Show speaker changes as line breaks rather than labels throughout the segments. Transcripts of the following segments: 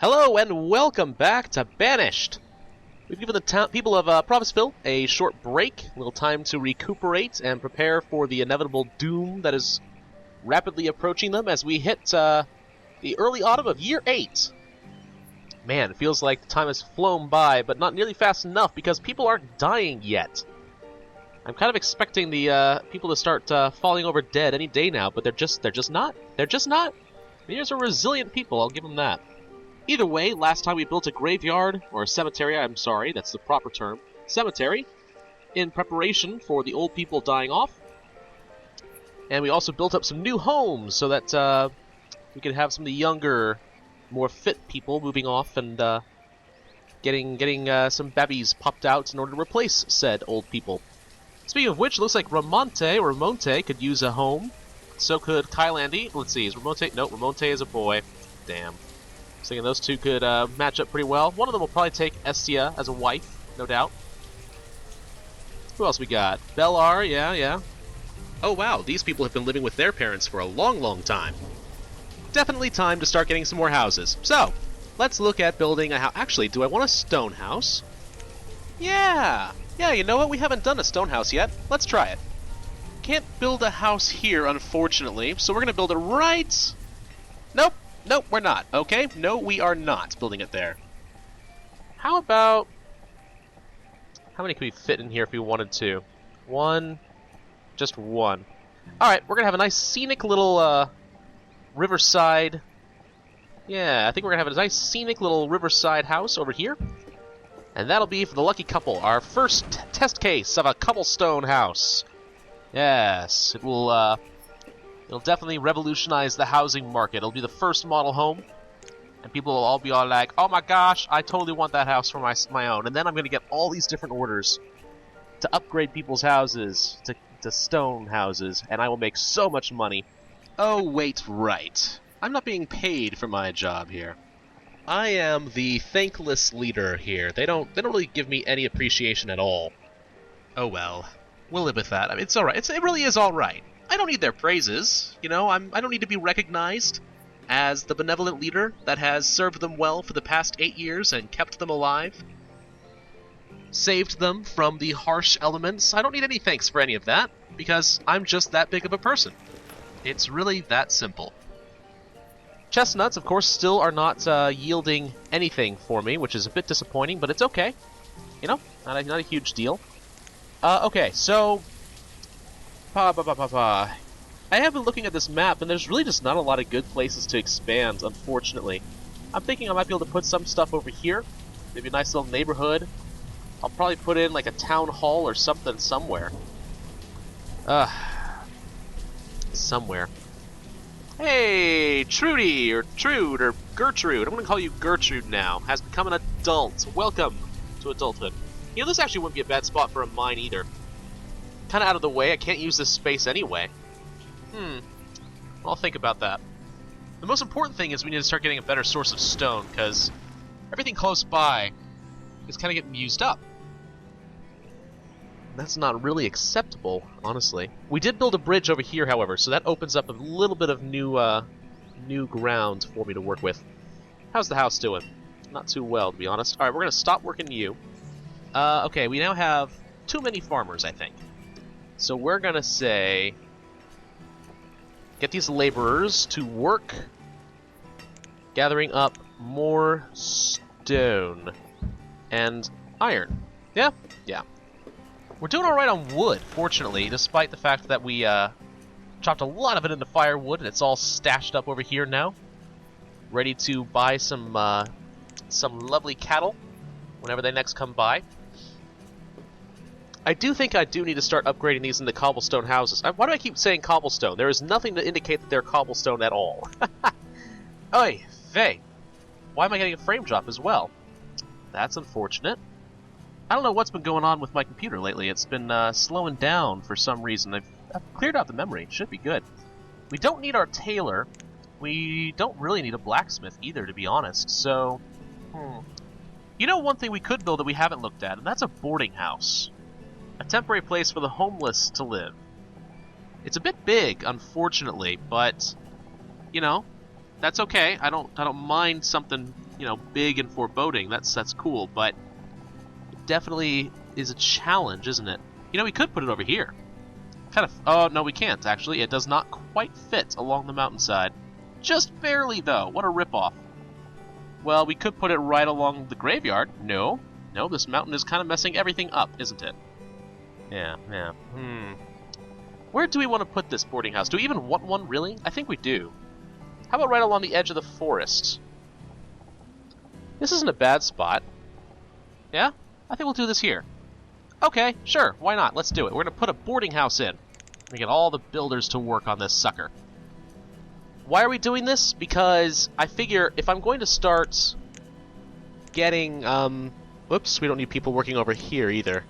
Hello and welcome back to Banished! We've given the people of Pravusville a short break, a little time to recuperate and prepare for the inevitable doom that is rapidly approaching them as we hit the early autumn of Year 8. Man, it feels like time has flown by, but not nearly fast enough because people aren't dying yet. I'm kind of expecting the people to start falling over dead any day now, but they're just not. They're just not. These are resilient people, I'll give them that. Either way, last time we built a graveyard, or a cemetery, I'm sorry, that's the proper term, cemetery, in preparation for the old people dying off. And we also built up some new homes so that we could have some of the younger, more fit people moving off and getting some babbies popped out in order to replace said old people. Speaking of which, looks like Ramonte could use a home. So could Kylandy. Let's see, is Ramonte? No, Ramonte is a boy. Damn. I was thinking those two could match up pretty well. One of them will probably take Estia as a wife, no doubt. Who else we got? Bellar, yeah. Oh wow, these people have been living with their parents for a long time. Definitely time to start getting some more houses. So, let's look at building a house. Actually, do I want a stone house? Yeah, you know what? We haven't done a stone house yet. Let's try it. Can't build a house here, unfortunately, so we're going to build it right... Nope, we're not, okay? No, we are not building it there. How about... How many could we fit in here if we wanted to? One. Just one. Alright, we're going to have a nice scenic little riverside... Yeah, I think we're going to have a nice scenic little riverside house over here. And that'll be for the lucky couple, our first test case of a cobblestone house. Yes, it will, it'll definitely revolutionize the housing market. It'll be the first model home, and people will all be all like, oh my gosh, I totally want that house for my own. And then I'm going to get all these different orders to upgrade people's houses to stone houses, and I will make so much money. Oh, wait, right. I'm not being paid for my job here. I am the thankless leader here. They don't really give me any appreciation at all. Oh well, we'll live with that. I mean, it's alright. It really is alright. I don't need their praises, you know, I don't need to be recognized as the benevolent leader that has served them well for the past 8 years and kept them alive. Saved them from the harsh elements. I don't need any thanks for any of that, because I'm just that big of a person. It's really that simple. Chestnuts, of course, still are not yielding anything for me, which is a bit disappointing, but it's okay. You know, not a huge deal. Okay, so... I have been looking at this map, and there's really just not a lot of good places to expand, unfortunately. I'm thinking I might be able to put some stuff over here. Maybe a nice little neighborhood. I'll probably put in like a town hall or something somewhere. Somewhere. Hey, Trudy, or Trude, or Gertrude. I'm going to call you Gertrude now. Has become an adult. Welcome to adulthood. You know, this actually wouldn't be a bad spot for a mine either. Kind of out of the way. I can't use this space anyway. I'll think about that. The most important thing is we need to start getting a better source of stone, because everything close by is kind of getting used up. That's not really acceptable, honestly. We did build a bridge over here, however, so that opens up a little bit of new ground for me to work with. How's the house doing? Not too well, to be honest. Alright, we're going to stop working you. Okay, we now have too many farmers, I think. So we're going to say, get these laborers to work gathering up more stone and iron. Yeah. We're doing alright on wood, fortunately, despite the fact that we chopped a lot of it into firewood, and it's all stashed up over here now. Ready to buy some lovely cattle whenever they next come by. I do think I do need to start upgrading these into cobblestone houses. Why do I keep saying cobblestone? There is nothing to indicate that they're cobblestone at all. Oy vey. Why am I getting a frame drop as well? That's unfortunate. I don't know what's been going on with my computer lately. It's been slowing down for some reason. I've cleared out the memory. Should be good. We don't need our tailor. We don't really need a blacksmith either, to be honest. So, You know one thing we could build that we haven't looked at, and that's a boarding house. A temporary place for the homeless to live. It's a bit big, unfortunately, but, you know, that's okay. I don't mind something you know, big and foreboding. That's cool, but it definitely is a challenge, isn't it? You know, we could put it over here. Kind of. Oh no, we can't actually. It does not quite fit along the mountainside. Just barely, though. What a ripoff. Well, we could put it right along the graveyard. No, this mountain is kind of messing everything up, isn't it? Yeah. Where do we want to put this boarding house? Do we even want one, really? I think we do. How about right along the edge of the forest? This isn't a bad spot. Yeah? I think we'll do this here. Okay, sure, why not? Let's do it. We're going to put a boarding house in. We get all the builders to work on this sucker. Why are we doing this? Because I figure if I'm going to start getting, whoops, we don't need people working over here either.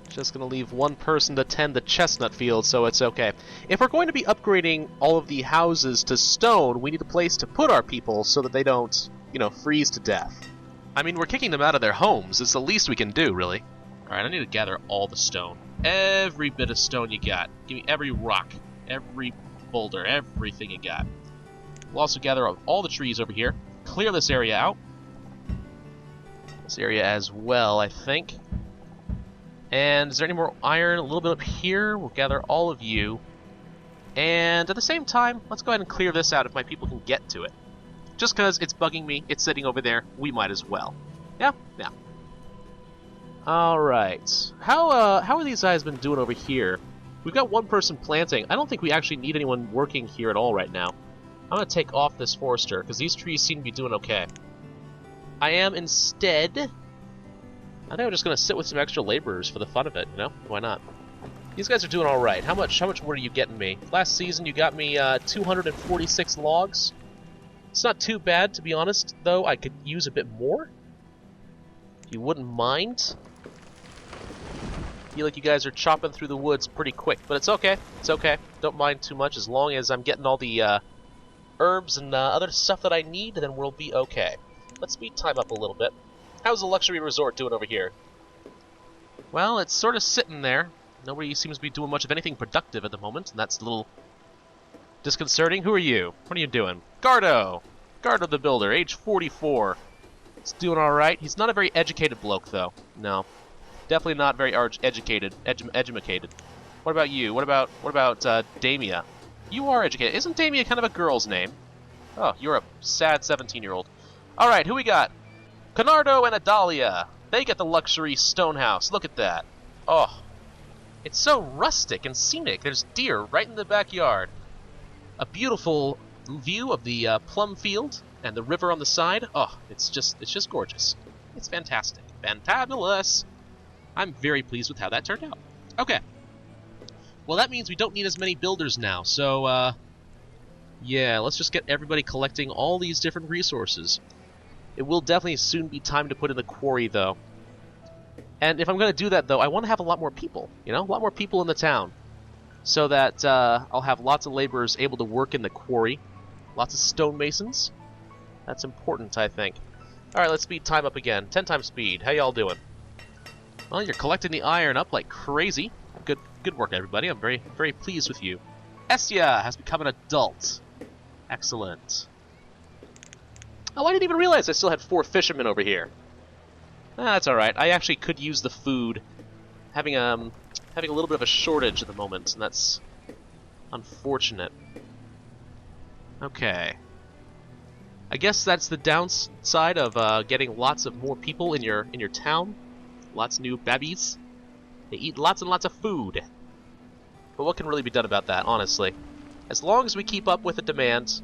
Just going to leave one person to tend the chestnut field, so it's okay. If we're going to be upgrading all of the houses to stone, we need a place to put our people so that they don't, you know, freeze to death. I mean, we're kicking them out of their homes. It's the least we can do, really. Alright, I need to gather all the stone. Every bit of stone you got. Give me every rock, every boulder, everything you got. We'll also gather all the trees over here. Clear this area out. This area as well, I think. And is there any more iron? A little bit up here. We'll gather all of you. And at the same time, let's go ahead and clear this out if my people can get to it. Just because it's bugging me, it's sitting over there, we might as well. Yeah? Yeah. Alright. How are these guys been doing over here? We've got one person planting. I don't think we actually need anyone working here at all right now. I'm going to take off this forester, because these trees seem to be doing okay. I am instead... I think I'm just going to sit with some extra laborers for the fun of it, you know? Why not? These guys are doing alright. How much wood are you getting me? Last season you got me 246 logs. It's not too bad, to be honest, though. I could use a bit more. If you wouldn't mind. I feel like you guys are chopping through the woods pretty quick, but it's okay. It's okay. Don't mind too much. As long as I'm getting all the herbs and other stuff that I need, then we'll be okay. Let's speed time up a little bit. How's the luxury resort doing over here? Well, it's sort of sitting there. Nobody seems to be doing much of anything productive at the moment, and that's a little disconcerting. Who are you? What are you doing? Gardo! Gardo the Builder, age 44. He's doing alright. He's not a very educated bloke, though. No. Definitely not very educated. Edumacated. What about you? What about Damia? You are educated. Isn't Damia kind of a girl's name? Oh, you're a sad 17-year-old. Alright, who we got? Conardo and Adalia. They get the luxury stone house. Look at that. Oh. It's so rustic and scenic. There's deer right in the backyard. A beautiful view of the plum field and the river on the side. Oh, it's just gorgeous. It's fantastic. Fantabulous. I'm very pleased with how that turned out. Okay. Well, that means we don't need as many builders now, so, yeah, let's just get everybody collecting all these different resources. It will definitely soon be time to put in the quarry, though. And if I'm going to do that, though, I want to have a lot more people, you know? A lot more people in the town. So that I'll have lots of laborers able to work in the quarry. Lots of stonemasons. That's important, I think. Alright, let's speed time up again. 10 times speed. How y'all doing? Well, you're collecting the iron up like crazy. Good work, everybody. I'm very, very pleased with you. Estia has become an adult. Excellent. Oh, I didn't even realize I still had 4 fishermen over here. That's alright. I actually could use the food. Having a little bit of a shortage at the moment, and that's unfortunate. Okay. I guess that's the downside of getting lots of more people in your town. Lots of new babbies. They eat lots and lots of food. But what can really be done about that, honestly? As long as we keep up with the demand,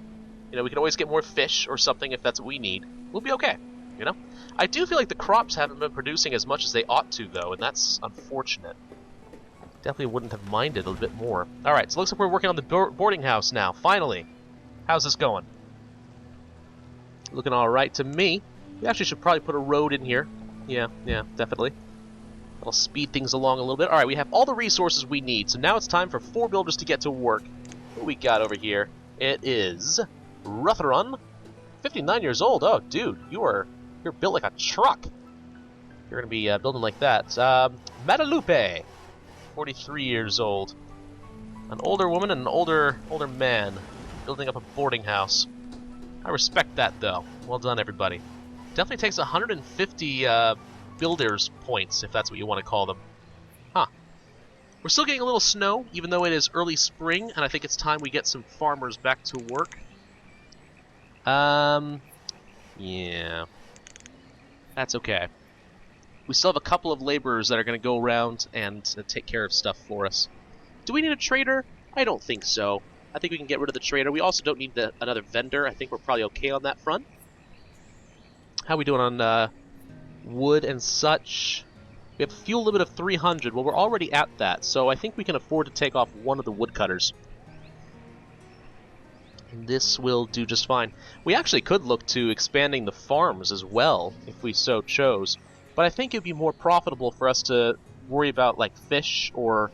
you know, we can always get more fish or something if that's what we need. We'll be okay, you know? I do feel like the crops haven't been producing as much as they ought to, though, and that's unfortunate. Definitely wouldn't have minded a little bit more. Alright, so it looks like we're working on the boarding house now, finally. How's this going? Looking alright to me. We actually should probably put a road in here. Yeah, definitely. That'll speed things along a little bit. Alright, we have all the resources we need, so now it's time for 4 builders to get to work. What we got over here? It is Rutherun, 59 years old. Oh, dude, you're built like a truck. You're gonna be building like that. Madalupe, 43 years old. An older woman and an older man building up a boarding house. I respect that, though. Well done, everybody. Definitely takes 150 builders points, if that's what you want to call them. Huh. We're still getting a little snow, even though it is early spring, and I think it's time we get some farmers back to work. Yeah. That's okay. We still have a couple of laborers that are going to go around and take care of stuff for us. Do we need a trader? I don't think so. I think we can get rid of the trader. We also don't need another vendor. I think we're probably okay on that front. How are we doing on wood and such? We have a fuel limit of 300. Well, we're already at that, so I think we can afford to take off one of the woodcutters. And this will do just fine. We actually could look to expanding the farms as well, if we so chose. But I think it would be more profitable for us to worry about, like, fish or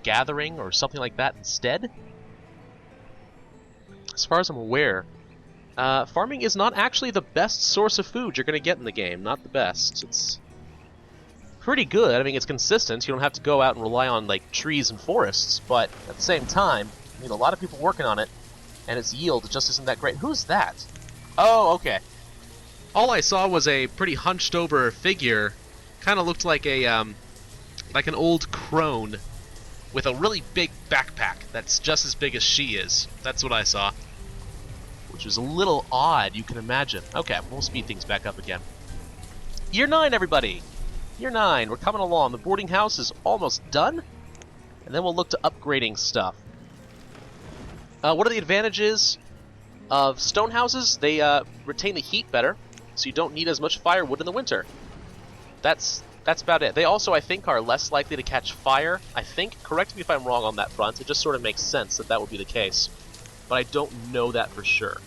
gathering or something like that instead. As far as I'm aware, farming is not actually the best source of food you're going to get in the game. Not the best. It's pretty good. I mean, it's consistent. You don't have to go out and rely on, like, trees and forests. But at the same time, I mean, a lot of people working on it, and its yield just isn't that great. Who's that? Oh, okay. All I saw was a pretty hunched-over figure. Kind of looked like an old crone with a really big backpack that's just as big as she is. That's what I saw. Which was a little odd, you can imagine. Okay, we'll speed things back up again. Year 9, everybody! Year 9, we're coming along. The boarding house is almost done. And then we'll look to upgrading stuff. What are the advantages of stone houses? They retain the heat better, so you don't need as much firewood in the winter. That's about it. They also, I think, are less likely to catch fire. I think, correct me if I'm wrong on that front, it just sort of makes sense that that would be the case. But I don't know that for sure.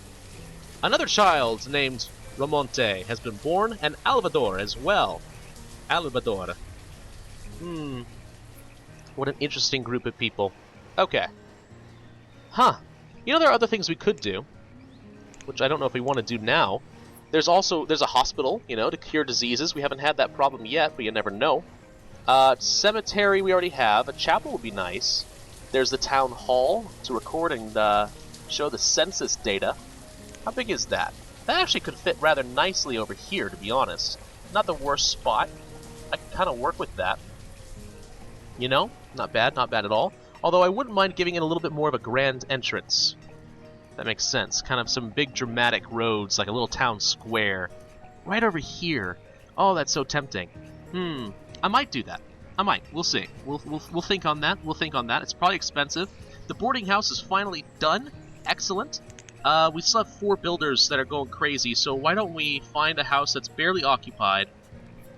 Another child named Ramonte has been born, and Alvador as well. Alvador. What an interesting group of people. Okay. Huh. You know, there are other things we could do, which I don't know if we want to do now. There's a hospital, you know, to cure diseases. We haven't had that problem yet, but you never know. Cemetery we already have. A chapel would be nice. There's the town hall to record and show the census data. How big is that? That actually could fit rather nicely over here, to be honest. Not the worst spot. I can kind of work with that. You know? Not bad at all. Although I wouldn't mind giving it a little bit more of a grand entrance. That makes sense. Kind of some big dramatic roads, like a little town square. Right over here. Oh, that's so tempting. I might do that. I might. We'll see. We'll think on that. We'll think on that. It's probably expensive. The boarding house is finally done. Excellent. We still have 4 builders that are going crazy, so why don't we find a house that's barely occupied,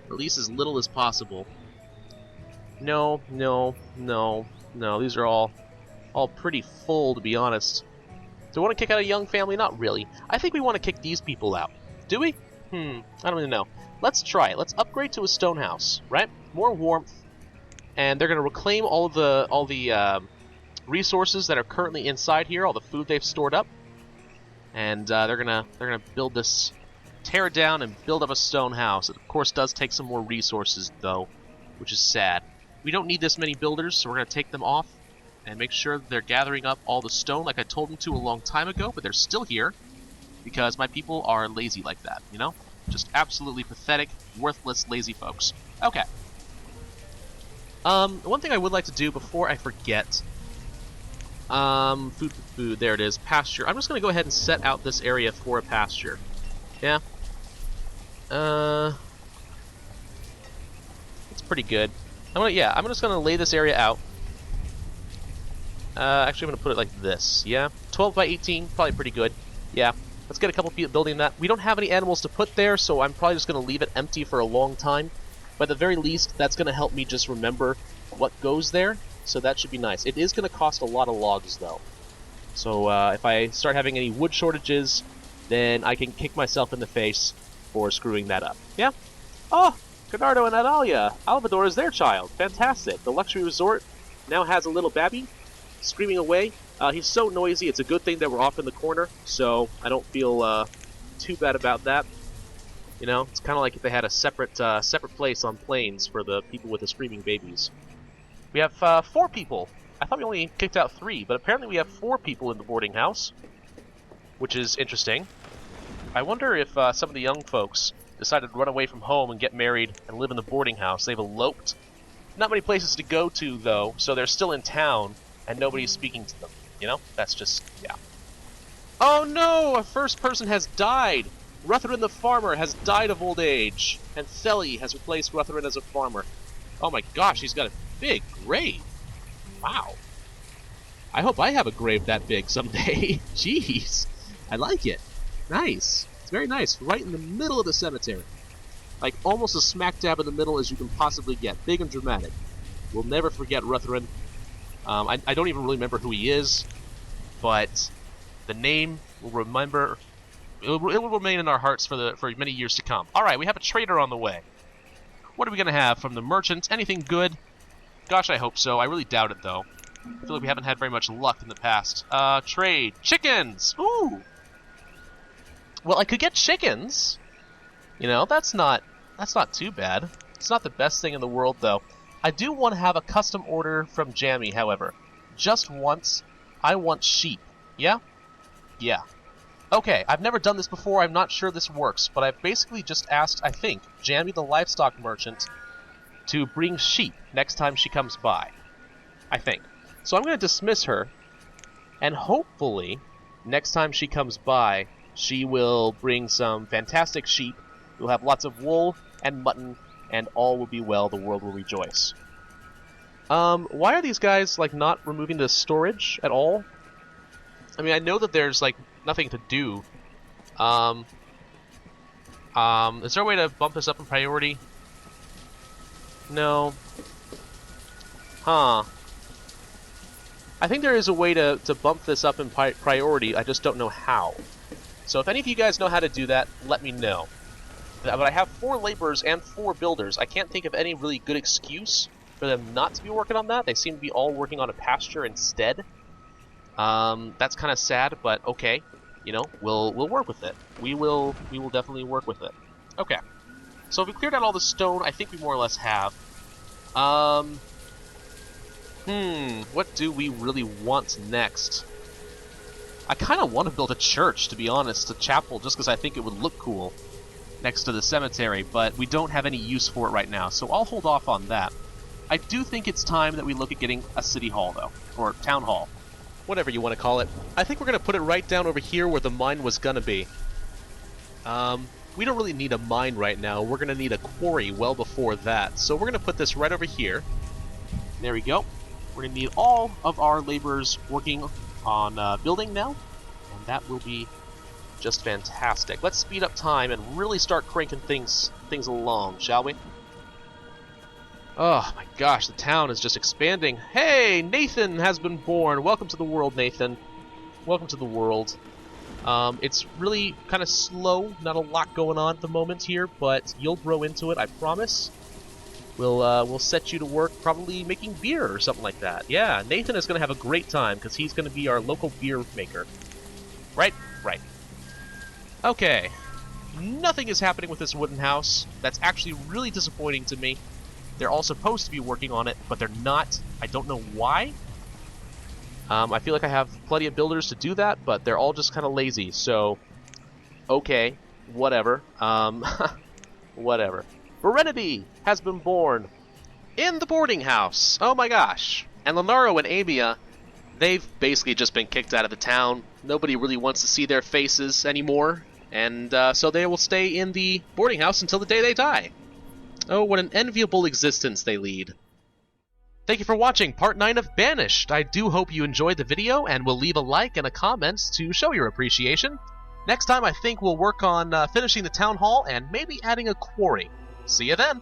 at least as little as possible. No. These are all pretty full, to be honest. Do we want to kick out a young family? Not really. I think we want to kick these people out. Do we? I don't really know. Let's try it. Let's upgrade to a stone house, right? More warmth, and they're going to reclaim all the resources that are currently inside here, all the food they've stored up, and they're gonna build this, tear it down, and build up a stone house. It of course does take some more resources though, which is sad. We don't need this many builders, so we're going to take them off and make sure they're gathering up all the stone like I told them to a long time ago, but they're still here because my people are lazy like that, you know? Just absolutely pathetic, worthless, lazy folks. Okay. One thing I would like to do before I forget, food, there it is, pasture. I'm just going to go ahead and set out this area for a pasture. Yeah. It's pretty good. I'm just going to lay this area out. Actually, I'm going to put it like this, yeah? 12 by 18, probably pretty good. Yeah, let's get a couple people building that. We don't have any animals to put there, so I'm probably just going to leave it empty for a long time. But at the very least, that's going to help me just remember what goes there, so that should be nice. It is going to cost a lot of logs, though. So if I start having any wood shortages, then I can kick myself in the face for screwing that up. Yeah? Oh, Bernardo and Adalia. Alvador is their child. Fantastic. The luxury resort now has a little babby screaming away. He's so noisy, it's a good thing that we're off in the corner, so I don't feel too bad about that. You know, it's kind of like if they had a separate place on planes for the people with the screaming babies. We have 4 people. I thought we only kicked out 3, but apparently we have 4 people in the boarding house. which is interesting. I wonder if some of the young folks decided to run away from home and get married and live in the boarding house. They've eloped. Not many places to go to, though, so they're still in town, and nobody's speaking to them. You know? That's just, yeah. Oh no! A first person has died! Rutherin the farmer has died of old age, and Theli has replaced Rutherin as a farmer. Oh my gosh, he's got a big grave. Wow. I hope I have a grave that big someday. Jeez. I like it. Nice. It's very nice. Right in the middle of the cemetery. Like, almost as smack dab in the middle as you can possibly get. Big and dramatic. We'll never forget Rutherin. I don't even really remember who he is, but the name will remember. It will remain in our hearts for many years to come. All right, we have a trader on the way. What are we gonna have from the merchant? Anything good? Gosh, I hope so. I really doubt it, though. I feel like we haven't had very much luck in the past. Trade chickens. Ooh. Well, I could get chickens. You know, that's not too bad. It's not the best thing in the world, though. I do want to have a custom order from Jammy, however. Just once, I want sheep. Yeah? Yeah. Okay, I've never done this before, I'm not sure this works, but I've basically just asked, I think, Jammy the livestock merchant to bring sheep next time she comes by. I think. So I'm going to dismiss her, and hopefully, next time she comes by, she will bring some fantastic sheep. We'll have lots of wool and mutton, and all will be well, the world will rejoice. Why are these guys, like, not removing the storage at all? I mean, I know that there's, like, nothing to do. Is there a way to bump this up in priority? No. Huh. I think there is a way to bump this up in priority, I just don't know how. So if any of you guys know how to do that, let me know. But I have 4 laborers and 4 builders. I can't think of any really good excuse for them not to be working on that. They seem to be all working on a pasture instead. That's kind of sad, but okay. You know, we'll work with it. We will definitely work with it. Okay. So if we cleared out all the stone, I think we more or less have. What do we really want next? I kind of want to build a church, to be honest, a chapel, just because I think it would look cool next to the cemetery, but we don't have any use for it right now, so I'll hold off on that. I do think it's time that we look at getting a city hall, though, or town hall. Whatever you want to call it. I think we're going to put it right down over here where the mine was going to be. We don't really need a mine right now. We're going to need a quarry well before that. So we're going to put this right over here. There we go. We're going to need all of our laborers working on building now. And that will be just fantastic. Let's speed up time and really start cranking things along, shall we? Oh my gosh, the town is just expanding. Hey, Nathan has been born. Welcome to the world, Nathan. Welcome to the world. It's really kind of slow, not a lot going on at the moment here, but you'll grow into it, I promise. We'll set you to work probably making beer or something like that. Yeah, Nathan is going to have a great time because he's going to be our local beer maker. Right? Right. Okay. Nothing is happening with this wooden house. That's actually really disappointing to me. They're all supposed to be working on it, but they're not. I don't know why. I feel like I have plenty of builders to do that, but they're all just kind of lazy, so... Okay, whatever. Whatever. Berenity has been born in the boarding house. Oh my gosh. And Lenaro and Amia, they've basically just been kicked out of the town. Nobody really wants to see their faces anymore, and so they will stay in the boarding house until the day they die. Oh, what an enviable existence they lead. Thank you for watching Part 9 of Banished. I do hope you enjoyed the video, and will leave a like and a comment to show your appreciation. Next time I think we'll work on finishing the town hall and maybe adding a quarry. See you then!